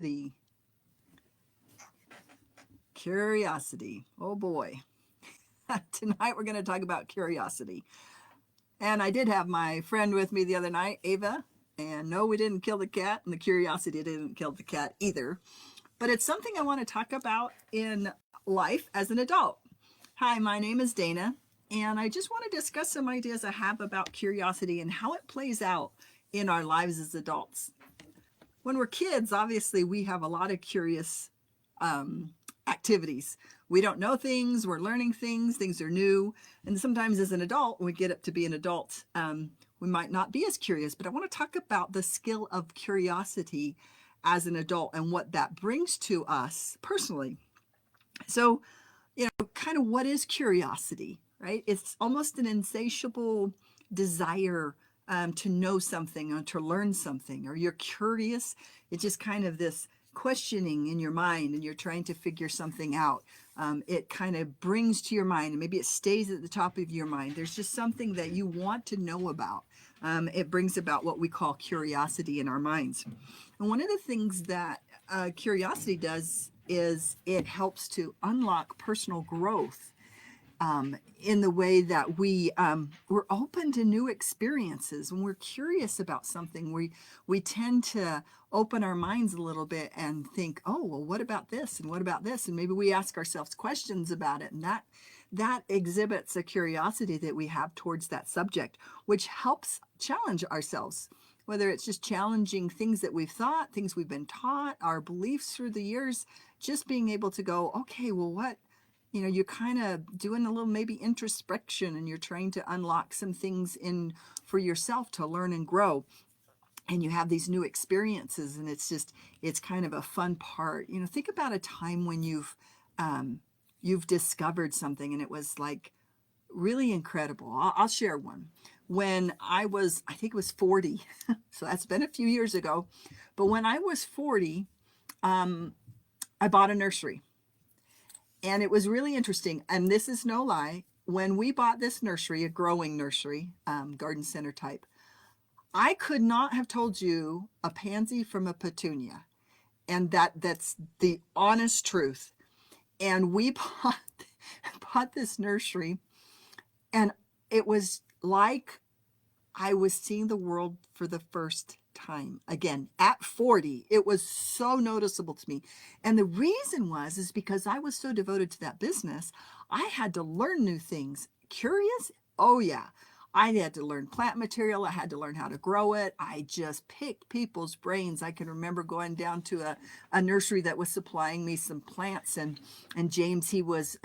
The curiosity. Oh boy. Tonight we're going to talk about curiosity. And I did have my friend with me the other night, Ava. And no, we didn't kill the cat, and the curiosity didn't kill the cat either. But it's something I want to talk about in life as an adult. Hi, my name is Dana, and I just want to discuss some ideas I have about curiosity and how it plays out in our lives as adults. When we're kids, obviously, we have a lot of curious activities. We don't know things, we're learning things, things are new. And sometimes as an adult, when we get up to be an adult, we might not be as curious. But I want to talk about the skill of curiosity as an adult and what that brings to us personally. So, kind of what is curiosity, right? It's almost an insatiable desire to know something or to learn something, or you're curious. It's just kind of this questioning in your mind and you're trying to figure something out. It kind of brings to your mind, and maybe it stays at the top of your mind. There's just something that you want to know about. It brings about what we call curiosity in our minds. And one of the things that curiosity does is it helps to unlock personal growth in the way that we're open to new experiences. When we're curious about something, we tend to open our minds a little bit and think, oh, well, what about this and what about this, and maybe we ask ourselves questions about it, and that exhibits a curiosity that we have towards that subject, which helps challenge ourselves. Whether it's just challenging things that we've thought, things we've been taught, our beliefs through the years, just being able to go, okay, well, you're kind of doing a little maybe introspection, and you're trying to unlock some things in for yourself to learn and grow. And you have these new experiences, and it's kind of a fun part. Think about a time when you've discovered something and it was like really incredible. I'll share one. When I think it was 40, so that's been a few years ago, but when I was 40, I bought a nursery. And it was really interesting. And this is no lie. When we bought this nursery, a growing nursery, garden center type, I could not have told you a pansy from a petunia. And that's the honest truth. And we bought this nursery, and it was like I was seeing the world for the first time. Again, at 40, it was so noticeable to me. And the reason is because I was so devoted to that business, I had to learn new things. Curious? Oh yeah. I had to learn plant material. I had to learn how to grow it. I just picked people's brains. I can remember going down to a nursery that was supplying me some plants, and James, he was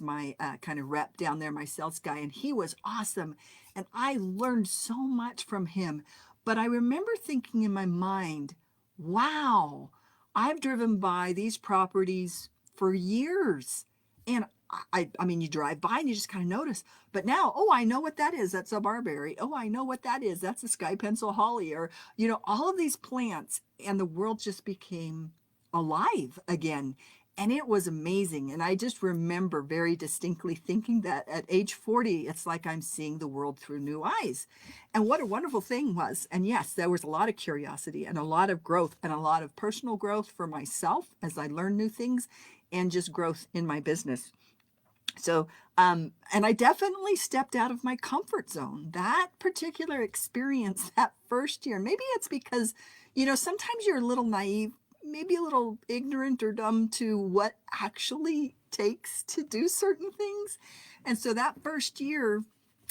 my kind of rep down there, my sales guy, and he was awesome. And I learned so much from him. But I remember thinking in my mind, wow, I've driven by these properties for years. And I mean, you drive by and you just kind of notice. But now, oh, I know what that is. That's a barberry. Oh, I know what that is. That's a sky pencil holly. Or, all of these plants. And the world just became alive again. And it was amazing. And I just remember very distinctly thinking that at age 40, it's like I'm seeing the world through new eyes. And what a wonderful thing was. And yes, there was a lot of curiosity and a lot of growth and a lot of personal growth for myself as I learned new things, and just growth in my business. So, and I definitely stepped out of my comfort zone. That particular experience, that first year, maybe it's because, sometimes you're a little naive, maybe a little ignorant or dumb to what actually takes to do certain things. And so that first year,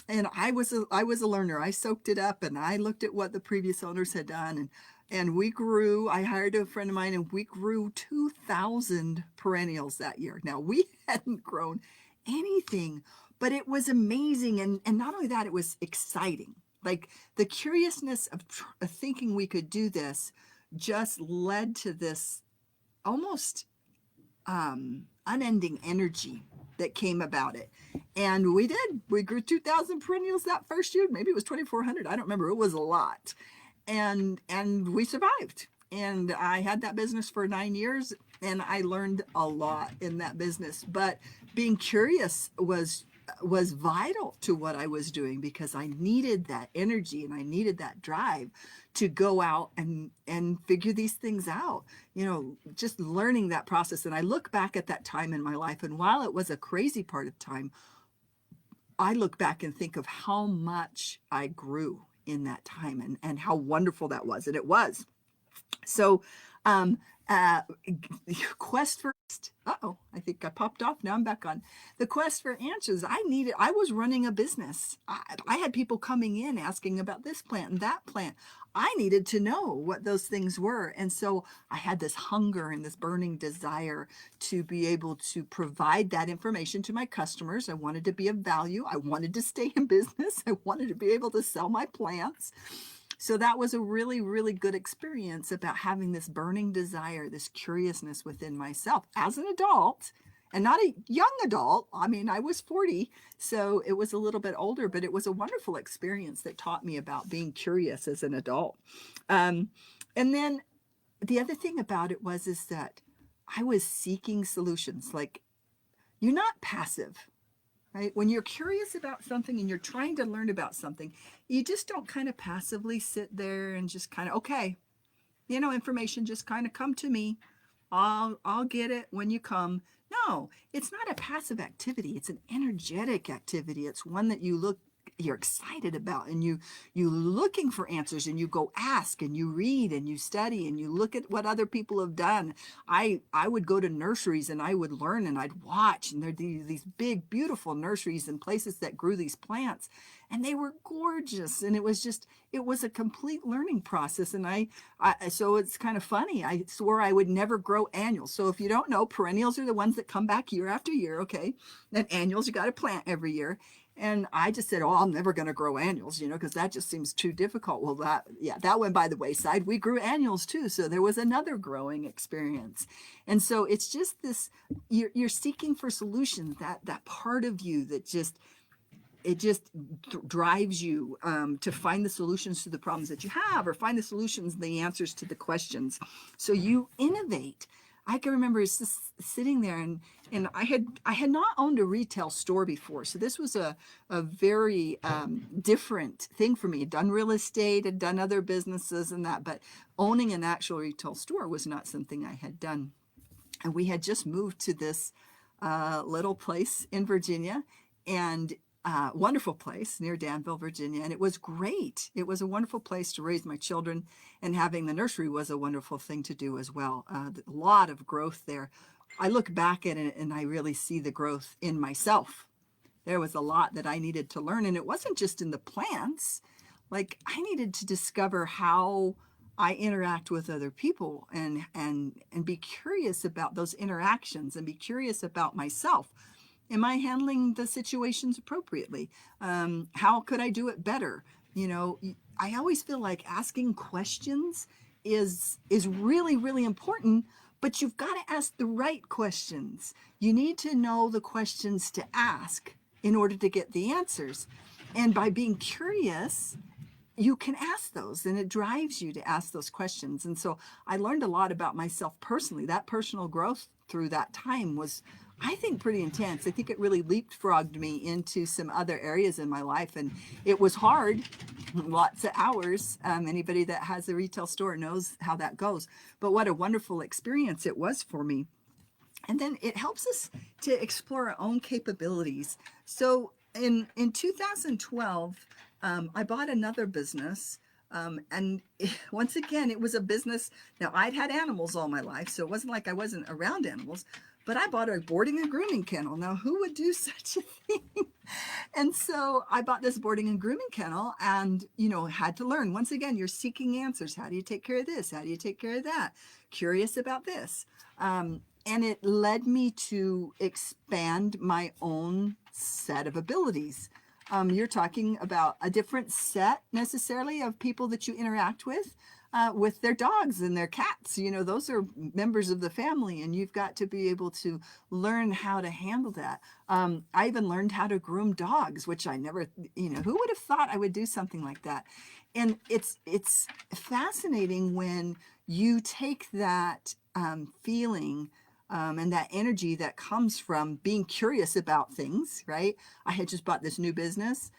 and I was a learner. I soaked it up and I looked at what the previous owners had done, and we grew. I hired a friend of mine and we grew 2,000 perennials that year. Now, we hadn't grown anything, but it was amazing. And not only that, it was exciting. Like the curiousness of thinking we could do this just led to this almost unending energy that came about it. And we did. We grew 2,000 perennials that first year. Maybe it was 2,400. I don't remember. It was a lot. And we survived. And I had that business for 9 years, and I learned a lot in that business. But being curious was was vital to what I was doing because I needed that energy and I needed that drive to go out and figure these things out. Just learning that process. And I look back at that time in my life, and while it was a crazy part of time, I look back and think of how much I grew in that time and how wonderful that was. And it was. So, um, uh, quest for, I think I popped off. Now I'm back on the quest for answers. I was running a business. I had people coming in asking about this plant and that plant. I needed to know what those things were. And so I had this hunger and this burning desire to be able to provide that information to my customers. I wanted to be of value. I wanted to stay in business. I wanted to be able to sell my plants. So that was a really, really good experience about having this burning desire, this curiousness within myself as an adult, and not a young adult. I mean, I was 40, so it was a little bit older, but it was a wonderful experience that taught me about being curious as an adult. Um, and then the other thing about it is that I was seeking solutions. Like, you're not passive. Right? When you're curious about something and you're trying to learn about something, you just don't kind of passively sit there and just kind of, okay, information just kind of come to me. I'll get it when you come. No, it's not a passive activity. It's an energetic activity. It's one that you're excited about, and you looking for answers, and you go ask and you read and you study and you look at what other people have done. I would go to nurseries and I would learn and I'd watch, and there'd be these big beautiful nurseries and places that grew these plants, and they were gorgeous, and it was a complete learning process. And so it's kind of funny. I swore I would never grow annuals. So if you don't know, perennials are the ones that come back year after year. Okay. And annuals, you got to plant every year. And I just said, oh, I'm never going to grow annuals, because that just seems too difficult. Well, that went by the wayside. We grew annuals too. So there was another growing experience. And so it's just this, you're seeking for solutions, that part of you that it just drives you to find the solutions to the problems that you have, or find the solutions, the answers to the questions. So you innovate. I can remember just sitting there, and I had not owned a retail store before. So this was a very different thing for me. I'd done real estate, had done other businesses and that, but owning an actual retail store was not something I had done. And we had just moved to this little place in Virginia, and wonderful place near Danville, Virginia. And it was great. It was a wonderful place to raise my children, and having the nursery was a wonderful thing to do as well. A lot of growth there. I look back at it and I really see the growth in myself. There was a lot that I needed to learn, and it wasn't just in the plants. Like, I needed to discover how I interact with other people, and be curious about those interactions, and be curious about myself. Am I handling the situations appropriately? How could I do it better? I always feel like asking questions is really, really important, but you've got to ask the right questions. You need to know the questions to ask in order to get the answers. And by being curious, you can ask those, and it drives you to ask those questions. And so I learned a lot about myself personally. That personal growth through that time was, I think, pretty intense. I think it really leapfrogged me into some other areas in my life, and it was hard, lots of hours. Anybody that has a retail store knows how that goes, but what a wonderful experience it was for me. And then it helps us to explore our own capabilities. So in 2012, I bought another business. And once again, it was a business. Now, I'd had animals all my life, so it wasn't like I wasn't around animals, but I bought a boarding and grooming kennel. Now, who would do such a thing? And so I bought this boarding and grooming kennel, and, had to learn. Once again, you're seeking answers. How do you take care of this? How do you take care of that? Curious about this. And it led me to expand my own set of abilities. You're talking about a different set necessarily of people that you interact with their dogs and their cats. Those are members of the family, and you've got to be able to learn how to handle that. I even learned how to groom dogs, which I never, who would have thought I would do something like that? And it's fascinating when you take that feeling and that energy that comes from being curious about things, right? I had just bought this new business.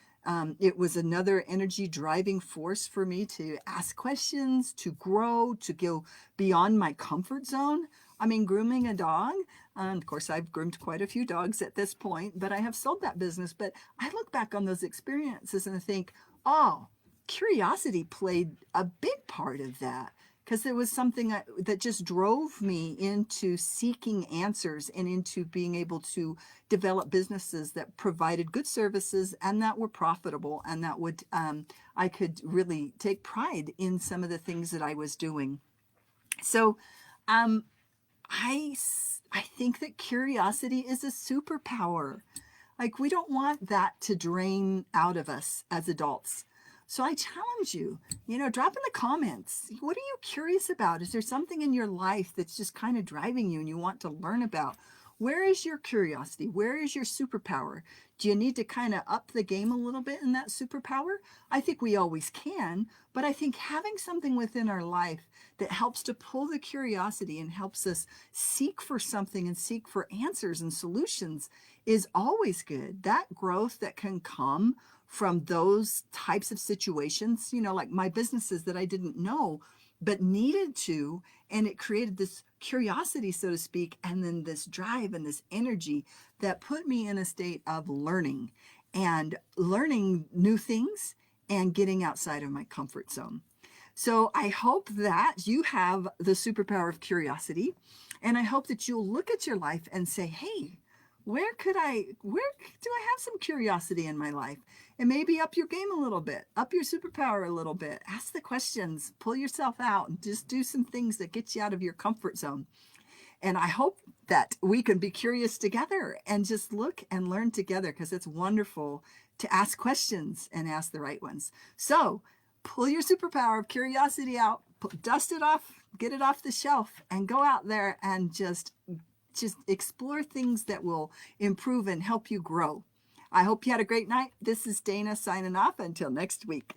It was another energy driving force for me to ask questions, to grow, to go beyond my comfort zone. I mean, grooming a dog. Of course, I've groomed quite a few dogs at this point, but I have sold that business. But I look back on those experiences and I think, oh, curiosity played a big part of that because it was something that just drove me into seeking answers and into being able to develop businesses that provided good services and that were profitable and that would I could really take pride in some of the things that I was doing. So um, I I think that curiosity is a superpower. Like, we don't want that to drain out of us as adults. So I challenge you, drop in the comments. What are you curious about? Is there something in your life that's just kind of driving you and you want to learn about? Where is your curiosity? Where is your superpower? Do you need to kind of up the game a little bit in that superpower? I think we always can, but I think having something within our life that helps to pull the curiosity and helps us seek for something and seek for answers and solutions is always good. That growth that can come from those types of situations, like my businesses that I didn't know, but needed to, and it created this curiosity, so to speak, and then this drive and this energy that put me in a state of learning new things and getting outside of my comfort zone. So I hope that you have the superpower of curiosity, and I hope that you'll look at your life and say, hey, where do I have some curiosity in my life? And maybe up your game a little bit, up your superpower a little bit. Ask the questions, pull yourself out, and just do some things that get you out of your comfort zone. And I hope that we can be curious together and just look and learn together, because it's wonderful to ask questions and ask the right ones. So pull your superpower of curiosity out, dust it off, get it off the shelf, and go out there and just explore things that will improve and help you grow. I hope you had a great night. This is Dana signing off until next week.